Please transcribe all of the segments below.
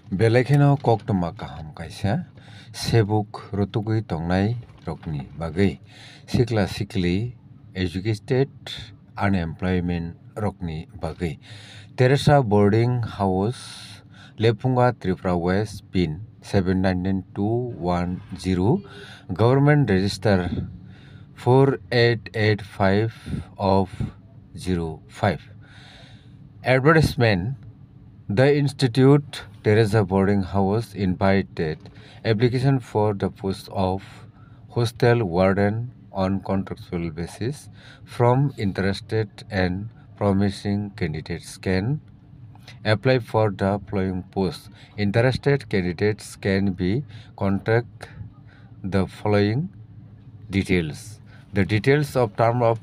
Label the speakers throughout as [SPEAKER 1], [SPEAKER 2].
[SPEAKER 1] Belekeno koktoma kaham kaisa sebuk rotugui tongnai rokni bagui sikla sikli educated unemployment rokni bagui Teresa boarding house Lepunga Tripura West pin 799210 government register 4885 of 05 advertisement. The Institute Teresa Boarding House invited application for the post of hostel warden on contractual basis from interested and promising candidates can apply for the following post. Interested candidates can be contact the following details. The details of term of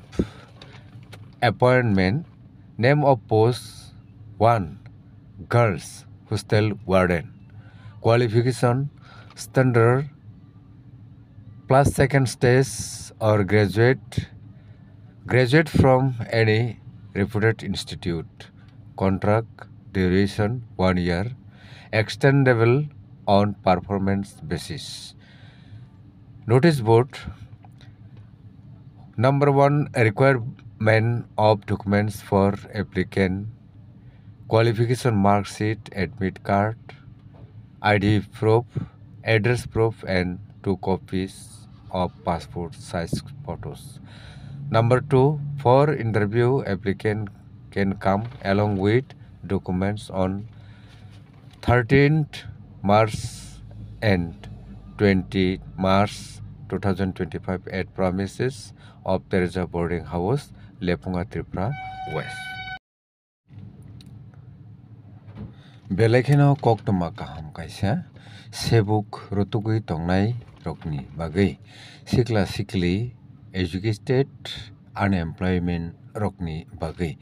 [SPEAKER 1] appointment, name of post 1. Girls hostel warden. Qualification standard plus second stage or graduate from any reputed institute. Contract duration 1 year, extendable on performance basis. Notice board. Number 1, requirement of documents for applicant: qualification mark sheet, admit card, ID proof, address proof, and 2 copies of passport size photos. Number 2, for interview, applicant can come along with documents on 13th March and 20 March 2025 at premises of Teresa Boarding House, Lepunga, Tripura West. Belekeno koktoma kaham kaisa sebuk rotugui tongnai rokni bagui sikla sikli educated unemployment rokni bagui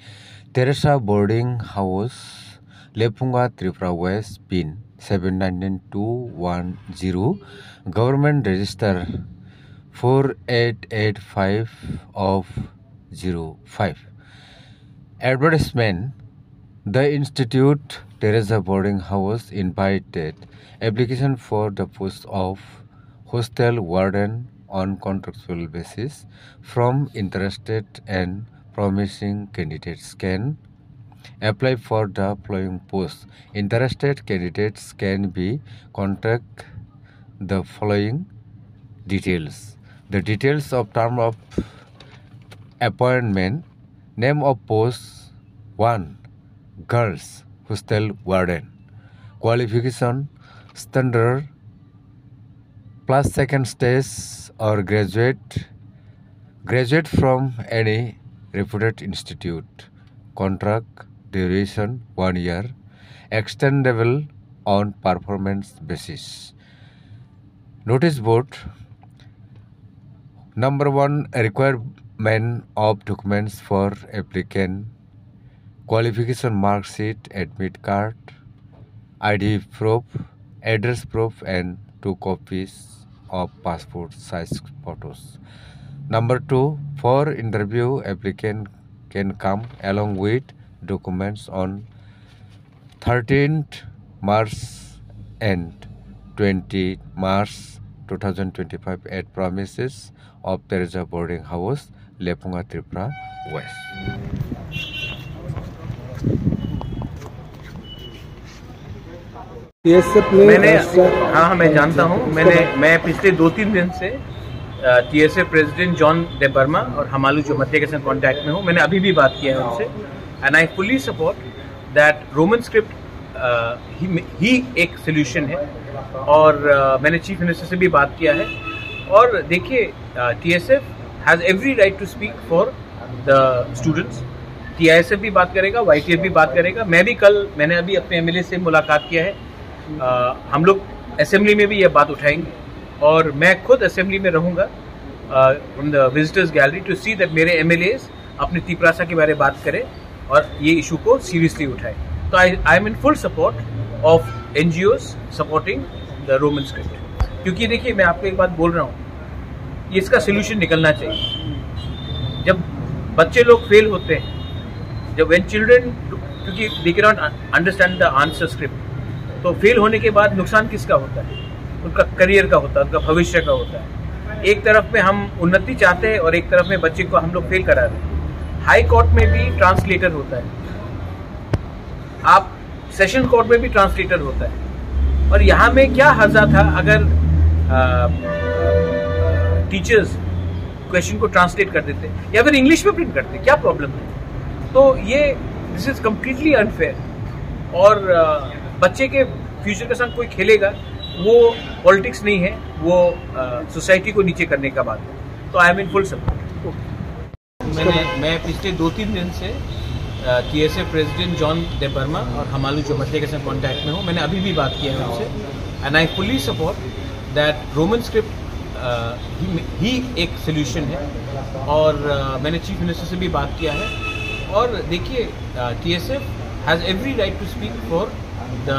[SPEAKER 1] Teresa Boarding House Lepunga Tripura West pin 799210 government register 4885 of 05 advertisement. The Institute Teresa Boarding House invited application for the post of hostel warden on contractual basis from interested and promising candidates can apply for the following post. Interested candidates can be contact the following details. The details of term of appointment, name of post 1. Girls hostel warden. Qualification standard plus second stage or graduate from any reputed institute. Contract duration 1 year, extendable on performance basis. Notice board. Number 1, requirement of documents for applicant: qualification mark sheet, admit card, ID proof, address proof, and 2 copies of passport size photos. Number 2, for interview, applicant can come along with documents on 13th March and 20 March 2025 at premises of Teresa Boarding House, Lepunga, Tripura West.
[SPEAKER 2] मैं जानता हूँ। मैं पिछले 2-3 दिन से TSA president John day Burma और हमालू जोमतिया के साथ कांटेक्ट में हूँ। मैंने अभी भी बात किया है उनसे and I fully support that Roman script ही एक सोल्यूशन है और मैंने चीफ मिनिस्टर से भी बात किया है। और देखिए, TSF has every right to speak for the students. TISF भी बात करेगा, YTF भी बात करेगा। मैंने अभी अपने MLA से मुलाकात किया है। हम लोग असेंबली में भी ये बात उठाएंगे और मैं खुद असेंबली में रहूँगा in the visitors gallery to see that मेरे MLAs अपनी तिपरासा के बारे में बात करें और ये इशू को सीरियसली उठाएं। तो I am in full support of NGOs supporting the Roman script, क्योंकि देखिए मैं आपको एक बात बोल रहा हूँ, ये इसका सोल्यूशन निकलना चाहिए। जब बच्चे लोग फेल होते हैं, जब व्हेन चिल्ड्रन, क्योंकि they can not understand the answer script, तो फेल होने के बाद नुकसान किसका होता है? उनका करियर का होता है, उनका भविष्य का होता है। एक तरफ में हम उन्नति चाहते हैं और एक तरफ में बच्चे को हम लोग फेल करा रहे हैं। हाई कोर्ट में भी ट्रांसलेटर होता है, आप सेशन कोर्ट में भी ट्रांसलेटर होता है। और यहाँ में क्या हर्जा था अगर टीचर्स क्वेश्चन को ट्रांसलेट कर देते या फिर इंग्लिश में प्रिंट करते, क्या प्रॉब्लम है? तो ये दिस इज कम्प्लीटली अनफेयर। और बच्चे के फ्यूचर के साथ कोई खेलेगा, वो पॉलिटिक्स नहीं है, वो सोसाइटी को नीचे करने का बात है। तो I am in full support. मैं पिछले 2-3 दिन से TSA president John day Burma और हमालू जोमथिया के साथ कॉन्टैक्ट में हूँ। मैंने अभी भी बात किया है उनसे and I fully support that Roman script ही एक सोल्यूशन है। और मैंने चीफ मिनिस्टर से भी बात किया है। और देखिए, TSF has every right to speak for the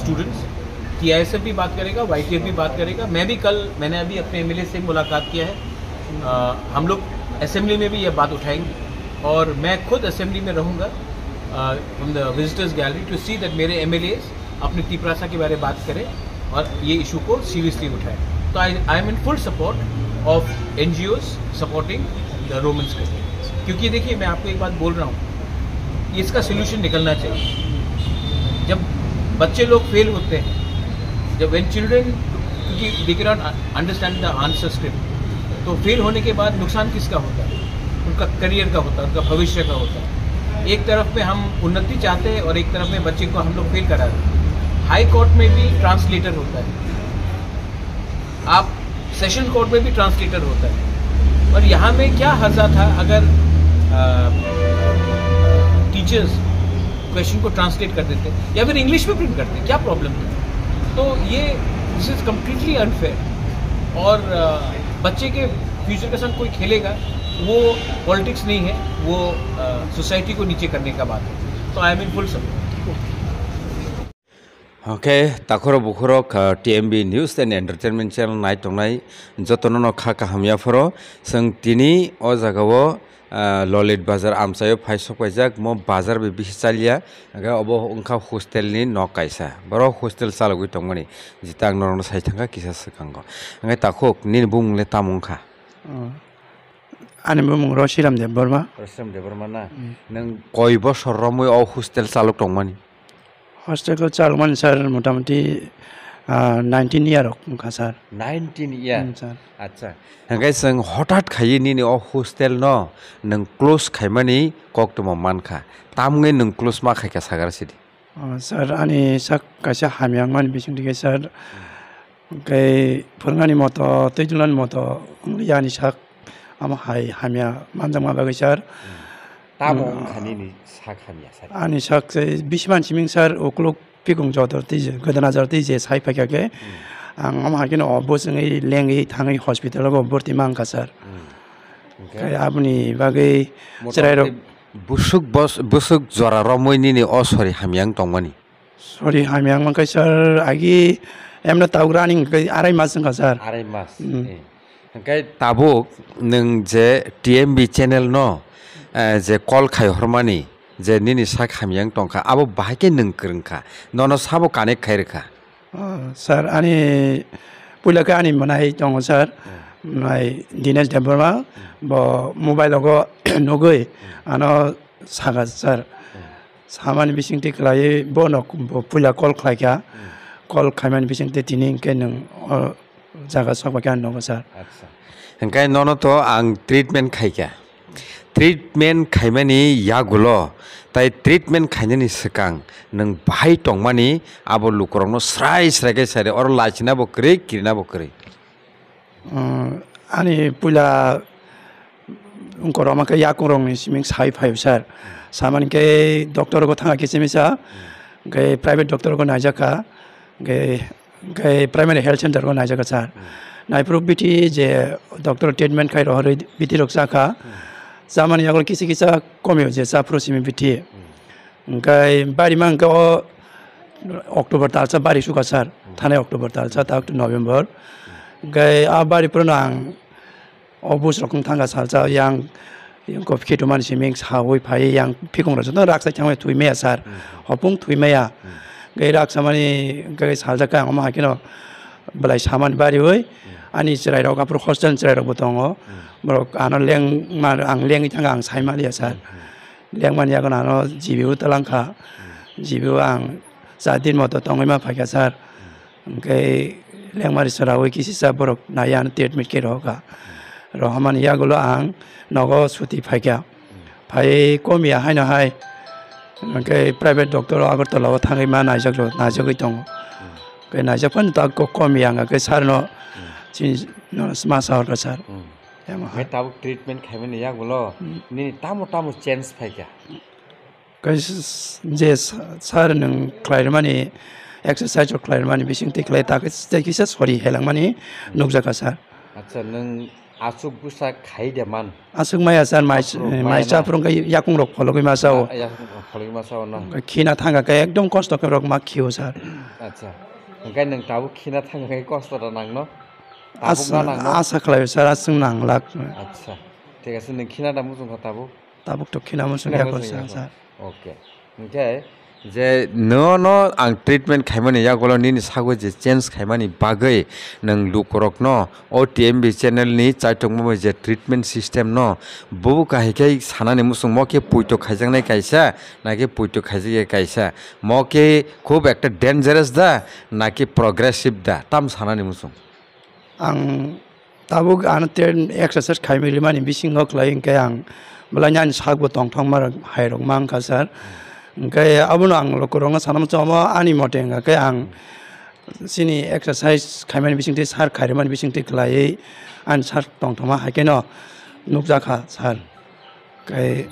[SPEAKER 2] students. TISF भी बात करेगा, YTF भी बात करेगा। मैंने अभी अपने MLA से मुलाकात किया है। हम लोग असेंबली में भी यह बात उठाएंगे और मैं खुद असेंबली में रहूँगा from the visitors gallery to see that मेरे MLAs अपनी तीपरासा के बारे में बात करें और ये इशू को सीरियसली उठाएं। तो I am in full support of NGOs supporting the Roman script. क्योंकि देखिए, मैं आपको एक बात बोल रहा हूँ, इसका सोल्यूशन निकलना चाहिए। जब बच्चे लोग फेल होते हैं, जब व्हेन चिल्ड्रन, क्योंकि they can not understand the answer script, तो फेल होने के बाद नुकसान किसका होता है? उनका करियर का होता है, उनका भविष्य का होता है। एक तरफ में हम उन्नति चाहते हैं और एक तरफ में बच्चे को हम लोग फेल करा रहे हैं। हाई कोर्ट में भी ट्रांसलेटर होता है, आप सेशन कोर्ट में भी ट्रांसलेटर होता है। और यहाँ में क्या हर्जा था अगर टीचर्स क्वेश्चन को ट्रांसलेट कर देते या फिर इंग्लिश में प्रिंट करते, क्या प्रॉब्लम है? तो ये दिस इज कम्प्लीटली अनफेयर। और बच्चे के फ्यूचर के साथ कोई खेलेगा, वो पॉलिटिक्स नहीं है, वो सोसाइटी को नीचे करने का बात है। तो I am in full support.
[SPEAKER 1] Okay, ताखरो बुखरो TMB news and entertainment channel नाय तंगनाय जतनो खा काहामियाफोरो जों दिनै अ जागावो ललित बाजार आमसायो फायसपायजाक मो बाजार बे बिसालिया अब ओंखा हस्टेलनि न कायसा बरो हस्टेल चालगै तंगमनि जिता आं नरनो साइथांगा किसा सकांगो ओंखाय ताखुक नि बुंले तामुंखा
[SPEAKER 3] आनि बुंग रशिराम देव बर्मा
[SPEAKER 1] ना नों कय बছर रमै अ हस्टेल चालक तंगमनि
[SPEAKER 3] हस्टेल को चालमान सर मोटामुटी 19 इयर का सर
[SPEAKER 1] 19 इयर सर अच्छा हंगाय जों हठात खायि नि अ हस्टेल न नों क्लोज खायमानि कक्तम मानखा तामङै नों क्लोज मा खायका सागारसिदि
[SPEAKER 3] सर आनि sak kaisa hamyang man bising dige sir kai phurngani moto teijulan moto yani sak ama hai hamya manjang ma bagai sir
[SPEAKER 1] तामङ खानिनि sak hamya sir
[SPEAKER 3] ani sak 20 man siming sir oklok pikung jodor tije godana jor tije sai pakake ang ama hakino obosngai lengai thangai hospital go borti mangka sir kai apni bagai cherai busuk
[SPEAKER 1] jora romoini ni osori hamyang tongmani
[SPEAKER 3] sorry hamyang mangkai sir agi emna taugraning kai arai mas ka sir
[SPEAKER 1] arai mas kai tabuk nung je TMB channel no je call khai hormani je nini sak hamyang tongka abo bahake nung krungka nono sabo connect khairka
[SPEAKER 3] sir ani pulaka ani manai tong sir nai Dinesh Deborma bo mobile logo nogoi ano saga sir saman bisingti klai bo nok pula call khlaika call khaiman bisingti tining ke nung jaga sakba kan no sir
[SPEAKER 1] acha hangkai nono to ang treatment khaika treatment khaimani yagulo tai treatment khainani sikang nang bahai tongmani abo lukorongno srai srai ke sare or lachina bo kre kirna bo kre
[SPEAKER 3] ani pula ungkoroma ke yakurong ni siming sai 5 sir saman ke doctor ko thanga ke simisa ke private doctor ko najaka ke primary health center ko najaka sir nai probiti je doctor treatment khai rohre biti roksa kha zaman yagol kisi kisa komyo je sa prosimi biti ngai bari mang ko October talsa bari suka sir thane October talsa ta November ngai a bari pronang obus rokong thanga salsa yang ko phitu man siming hawoi phai yang phikong ra jona raksa changwe thui me sir hopung thui me ya gai rak samani gai saljaka ang ma hakino belai saman bari oi ani cerai rok apro hostel cerai rok botongo borok ano leng mar ang leng itanga ang sai mali sar leng man yagon ano jibiu talangkha jibiu ang sadin moto tongai ma phaka sar gai leng mari sarawai kisi sa borok nayan treatment ke roka rohaman yagulo ang nogo suti phaka phai komia haina hai gai private doctor agartala o thangai ma najak tong gai najak pan ta ko komia nga gai sarno chin no smasa or sar
[SPEAKER 1] मैं Tabuk treatment खाइमे नि यागुलो नि तामो change फाइका
[SPEAKER 3] gai je sar nang klairmani exercise or klairmani bising te klai ta ke kisa sorry helang mani nukjaka sar
[SPEAKER 1] अच्छा नों आसुक बुसा खाइदे मान
[SPEAKER 3] asuk maya sar mai cha prong gai yakung rok pholo gai ma sao
[SPEAKER 1] या फलि मासाव न
[SPEAKER 3] khina thanga kai ekdom kosto ke rok ma khiu sar
[SPEAKER 1] अच्छा ओंखाय नों Tabuk खिना थांगाय कष्ट दा नांनो
[SPEAKER 3] asa khlai sar asung nang lak
[SPEAKER 1] अच्छा ठीक আছে नों खिना दा मुजुं खताबु
[SPEAKER 3] tabuk to khina musung yakol sar
[SPEAKER 1] okay ओंखाय जे नो आं ट्रिटमेंट खाइमानि यागुलो नि सागो जे चेंज खाइमानि बागै नों लुकरक न ओटीएमबी चैनल नि चाइटंगमो जे ट्रिटमेंट सिस्टम न बबु काहिकै सानानि मुसुं मके पुइतो खाइजांनाय काइसा नाकि पुइतो खाइजे काइसा मके खूब একটা डेंजरस दा नाकि प्रोग्रेसिव दा ताम सानानि मुसुं
[SPEAKER 3] ang tabuk an ten exercise khaimili mani bising hok lai kai ang blanyan sagbo tongthong mar hairok mang ka sar kai abuno ang lokorong sanam choma ani motenga kai ang sini exercise khaimani bising te sar khaiman bising te klai an sar tongthoma hakeno nukja kha sar kai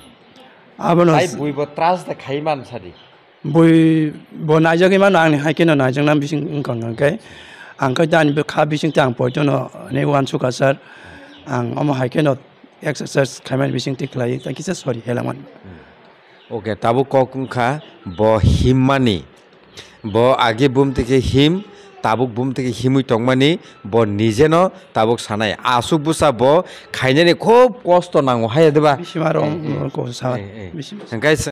[SPEAKER 3] abuno
[SPEAKER 1] ai buibo tras da khaiman sari
[SPEAKER 3] bui bo najagi man ang hakeno najang nam bising ngkang kai ang kai dan be kha bising tang poitono ne wan su ka sar ang omo hakeno exercise khaimani bising te klai ta kisa sorry helaman
[SPEAKER 1] okay ताबु ककुंखा ब हिममानि ब आगे बुम থেকে him Tabuk Bum থেকে हिमुइ तंगमानि ब निजेनो ताबुक सानाय आसुक बुसा ब खाइनानि खूब कष्ट नांगो हाय देबा
[SPEAKER 3] बिसिमारो को सा
[SPEAKER 1] गाइस